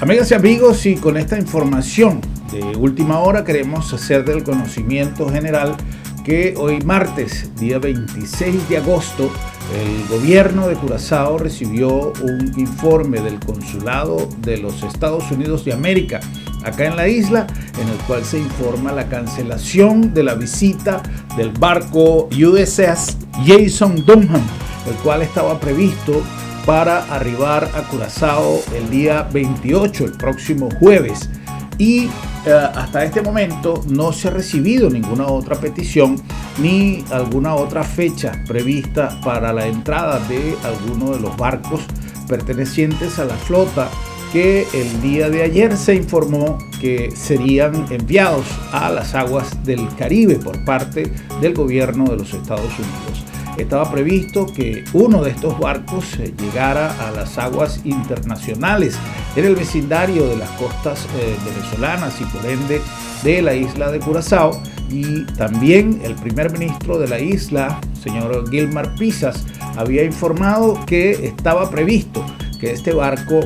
Amigas y amigos, y con esta información de última hora queremos hacer del conocimiento general que hoy martes, día 26 de agosto, el gobierno de Curazao recibió un informe del Consulado de los Estados Unidos de América acá en la isla, en el cual se informa la cancelación de la visita del barco USS Jason Dunham, el cual estaba previsto para arribar a Curazao el día 28, el próximo jueves. Y hasta este momento no se ha recibido ninguna otra petición ni alguna otra fecha prevista para la entrada de alguno de los barcos pertenecientes a la flota que el día de ayer se informó que serían enviados a las aguas del Caribe por parte del gobierno de los Estados Unidos. Estaba previsto que uno de estos barcos llegara a las aguas internacionales en el vecindario de las costas venezolanas y por ende de la isla de Curazao, y también el primer ministro de la isla, señor Gilmar Pisas, había informado que estaba previsto que este barco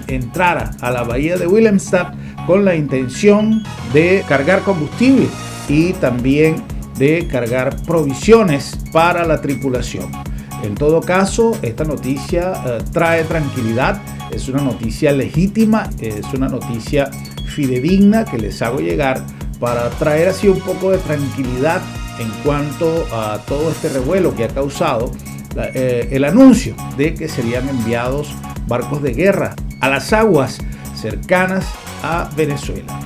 entrara a la bahía de Willemstad con la intención de cargar combustible y también de cargar provisiones para la tripulación. En todo caso, esta noticia trae tranquilidad, es una noticia legítima, es una noticia fidedigna que les hago llegar para traer así un poco de tranquilidad en cuanto a todo este revuelo que ha causado el anuncio de que serían enviados barcos de guerra a las aguas cercanas a Venezuela.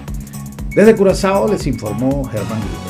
Desde Curazao les informó Germán Gil.